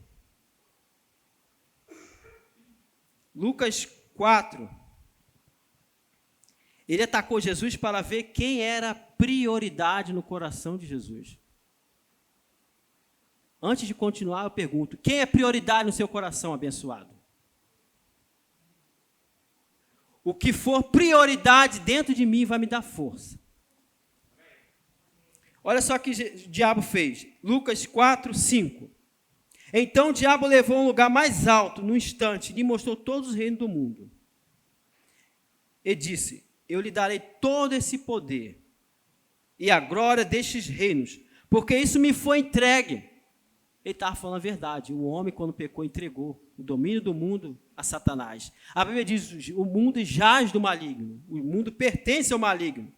Lucas 4. Ele atacou Jesus para ver quem era prioridade no coração de Jesus. Antes de continuar, eu pergunto, quem é prioridade no seu coração, abençoado? O que for prioridade dentro de mim vai me dar força. Olha só o que o diabo fez. Lucas 4, 5. Então o diabo levou a um lugar mais alto, num instante, e lhe mostrou todos os reinos do mundo. E disse, eu lhe darei todo esse poder e a glória destes reinos, porque isso me foi entregue. Ele estava falando a verdade. O homem, quando pecou, entregou o domínio do mundo a Satanás. A Bíblia diz, o mundo jaz do maligno. O mundo pertence ao maligno.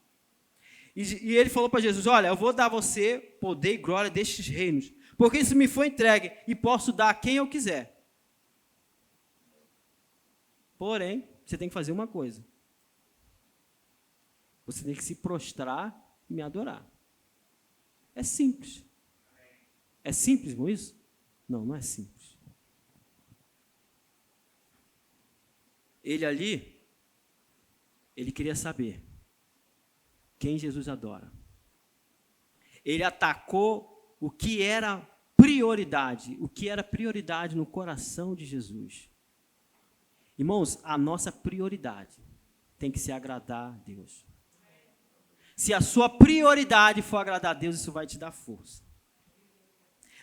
E ele falou para Jesus, olha, eu vou dar a você poder e glória destes reinos, porque isso me foi entregue e posso dar a quem eu quiser. Porém, você tem que fazer uma coisa. Você tem que se prostrar e me adorar. É simples. É simples, irmão, isso? Não, não é simples. Ele ali, ele queria saber quem Jesus adora. Ele atacou o que era prioridade no coração de Jesus. Irmãos, a nossa prioridade tem que ser agradar a Deus. Se a sua prioridade for agradar a Deus, isso vai te dar força.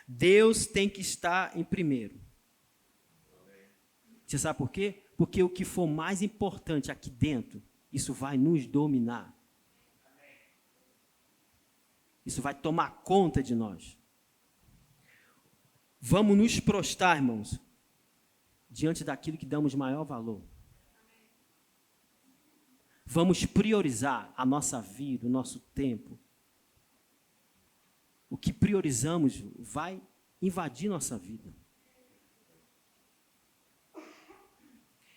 Deus tem que estar em primeiro. Você sabe por quê? Porque o que for mais importante aqui dentro, isso vai nos dominar. Isso vai tomar conta de nós. Vamos nos prostrar, irmãos, diante daquilo que damos maior valor. Vamos priorizar a nossa vida, o nosso tempo. O que priorizamos vai invadir nossa vida.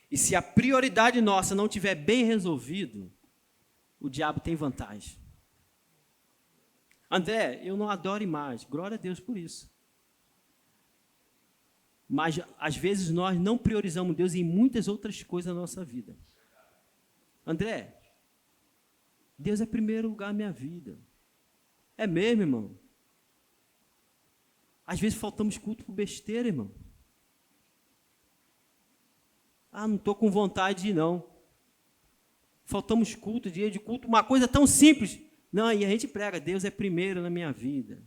E se a prioridade nossa não estiver bem resolvido, o diabo tem vantagem. André, eu não adoro imagem. Glória a Deus por isso. Mas, às vezes, nós não priorizamos Deus em muitas outras coisas na nossa vida. André, Deus é primeiro lugar na minha vida. É mesmo, irmão? Às vezes faltamos culto por besteira, irmão. Não estou com vontade de ir, não. Faltamos culto, dia de culto, uma coisa tão simples. Não, e a gente prega, Deus é primeiro na minha vida.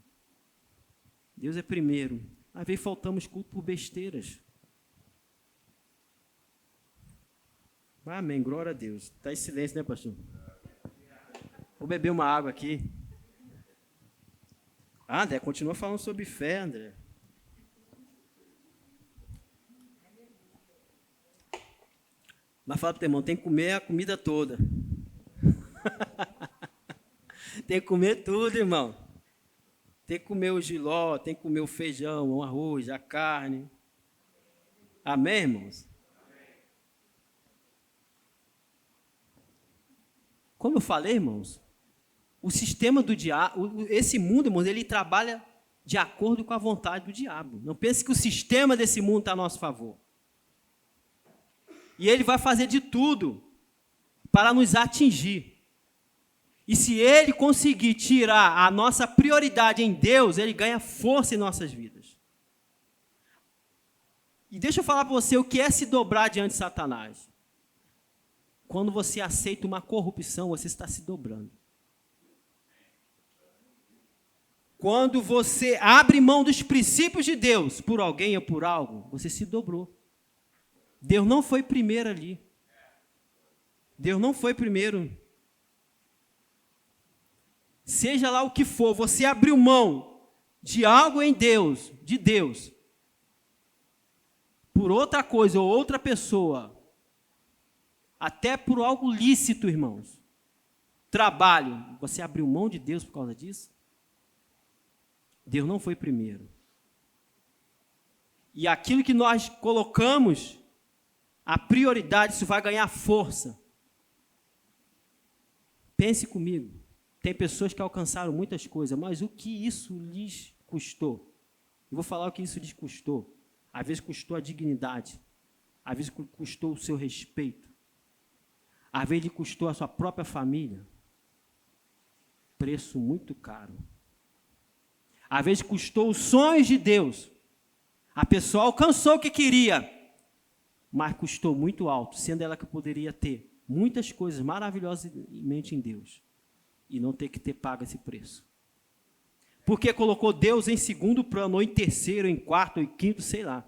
Deus é primeiro. Às vezes faltamos culto por besteiras. Amém, glória a Deus. Está em silêncio, né, pastor? Vou beber uma água aqui. André, continua falando sobre fé, André. Mas fala para o teu irmão, tem que comer a comida toda. Tem que comer tudo, irmão. Tem que comer o jiló, tem que comer o feijão, o arroz, a carne. Amém, irmãos? Como eu falei, irmãos, O sistema do diabo, esse mundo, irmãos, ele trabalha de acordo com a vontade do diabo. Não pense que o sistema desse mundo está a nosso favor. E ele vai fazer de tudo para nos atingir. E se ele conseguir tirar a nossa prioridade em Deus, ele ganha força em nossas vidas. E deixa eu falar para você o que é se dobrar diante de Satanás. Quando você aceita uma corrupção, você está se dobrando. Quando você abre mão dos princípios de Deus por alguém ou por algo, você se dobrou. Deus não foi primeiro ali. Deus não foi primeiro. Seja lá o que for, você abriu mão de algo em Deus, de Deus, por outra coisa ou outra pessoa, até por algo lícito, irmãos. Trabalho, você abriu mão de Deus por causa disso? Deus não foi primeiro. E aquilo que nós colocamos, a prioridade, isso vai ganhar força. Pense comigo. Tem pessoas que alcançaram muitas coisas, mas o que isso lhes custou? Eu vou falar o que isso lhes custou. Às vezes custou a dignidade. Às vezes custou o seu respeito. Às vezes lhe custou a sua própria família. Preço muito caro. Às vezes custou os sonhos de Deus. A pessoa alcançou o que queria, mas custou muito alto, sendo ela que poderia ter muitas coisas maravilhosamente em Deus e não ter que ter pago esse preço. Porque colocou Deus em segundo plano, ou em terceiro, ou em quarto, ou em quinto, sei lá.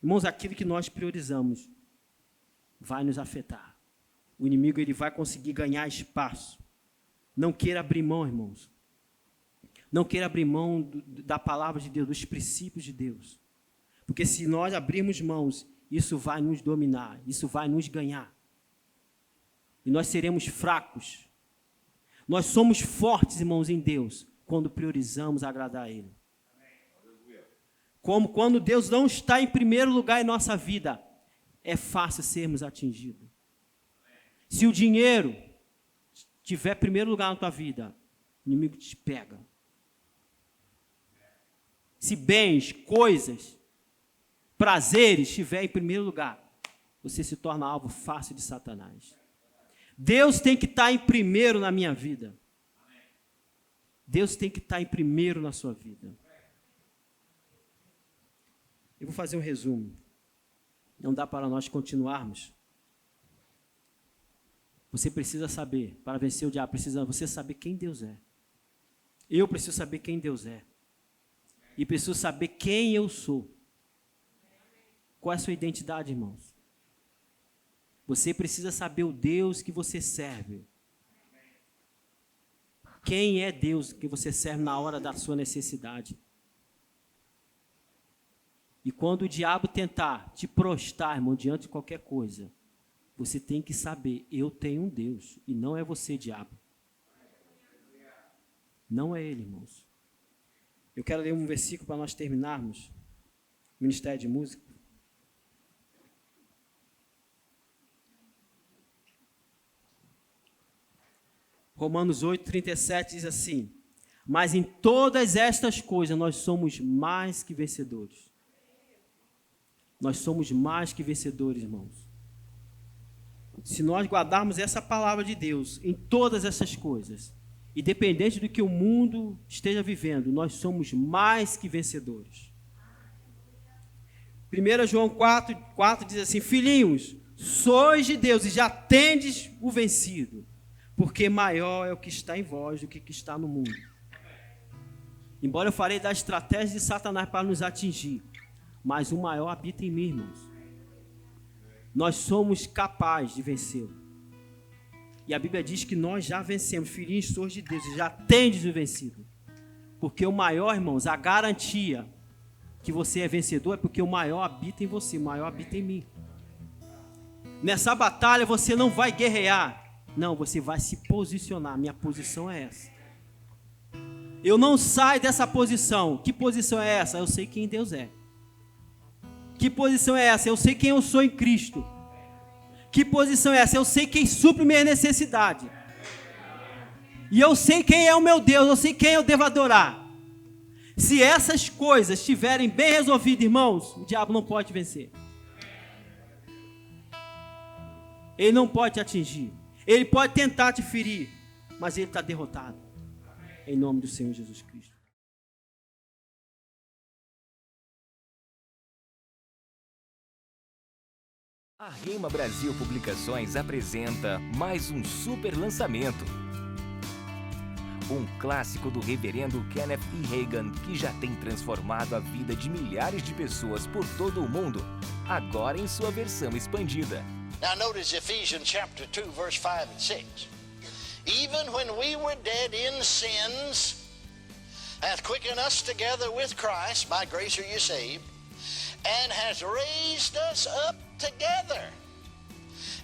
Irmãos, aquilo que nós priorizamos vai nos afetar. O inimigo ele vai conseguir ganhar espaço. Não queira abrir mão, irmãos. Não queira abrir mão da palavra de Deus, dos princípios de Deus. Porque se nós abrirmos mãos, isso vai nos dominar, isso vai nos ganhar. E nós seremos fracos. Nós somos fortes, irmãos, em Deus, quando priorizamos agradar a Ele. Como quando Deus não está em primeiro lugar em nossa vida, é fácil sermos atingidos. Se o dinheiro tiver primeiro lugar na tua vida, o inimigo te pega. Se bens, coisas, prazeres estiver em primeiro lugar, você se torna alvo fácil de Satanás. Deus tem que estar em primeiro na minha vida. Deus tem que estar em primeiro na sua vida. Eu vou fazer um resumo. Não dá para nós continuarmos. Você precisa saber, para vencer o diabo, precisa você saber quem Deus é. Eu preciso saber quem Deus é. E preciso saber quem eu sou. Qual é a sua identidade, irmãos? Você precisa saber o Deus que você serve. Quem é Deus que você serve na hora da sua necessidade? E quando o diabo tentar te prostrar, irmão, diante de qualquer coisa, você tem que saber, eu tenho um Deus, e não é você, diabo. Não é ele, irmãos. Eu quero ler um versículo para nós terminarmos. Ministério de Música. Romanos 8, 37 diz assim: mas em todas estas coisas nós somos mais que vencedores. Nós somos mais que vencedores, irmãos. Se nós guardarmos essa palavra de Deus em todas essas coisas, independente do que o mundo esteja vivendo, nós somos mais que vencedores. 1 João 4 diz assim: filhinhos, sois de Deus e já tendes o vencido, porque maior é o que está em vós do que está no mundo. Embora eu falei da estratégia de Satanás para nos atingir, mas o maior habita em mim, irmãos. Nós somos capazes de vencê-lo. E a Bíblia diz que nós já vencemos, filhinhos, sois de Deus, e já tendes o vencido. Porque o maior, irmãos, a garantia que você é vencedor é porque o maior habita em você, o maior habita em mim. Nessa batalha você não vai guerrear, não, você vai se posicionar. Minha posição é essa. Eu não saio dessa posição. Que posição é essa? Eu sei quem Deus é. Que posição é essa? Eu sei quem eu sou em Cristo. Que posição é essa? Eu sei quem supre minha necessidade. E eu sei quem é o meu Deus, eu sei quem eu devo adorar. Se essas coisas estiverem bem resolvidas, irmãos, o diabo não pode te vencer. Ele não pode te atingir. Ele pode tentar te ferir, mas ele está derrotado. Em nome do Senhor Jesus Cristo. A Rema Brasil Publicações apresenta mais um super lançamento. Um clássico do reverendo Kenneth E. Hagin que já tem transformado a vida de milhares de pessoas por todo o mundo, agora em sua versão expandida. Now notice Ephesians chapter 2 verse 5 and 6. Even when we were dead in sins, hath quickened us together with Christ, by grace are you saved, and has raised us up together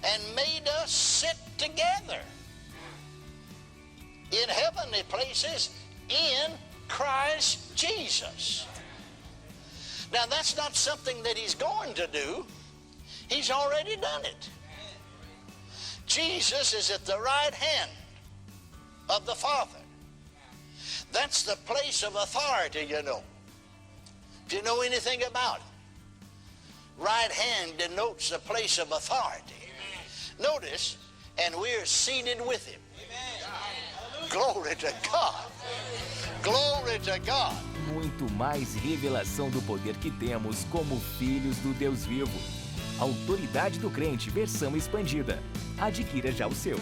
and made us sit together in heavenly places in Christ Jesus. Now that's not something that he's going to do. He's already done it. Jesus is at the right hand of the Father. That's the place of authority, you know. Do you know anything about it? Right hand denotes the place of authority. Notice, and we're seated with him. Glory to God. Glory to God. Muito mais revelação do poder que temos como filhos do Deus vivo. Autoridade do Crente, versão expandida. Adquira já o seu.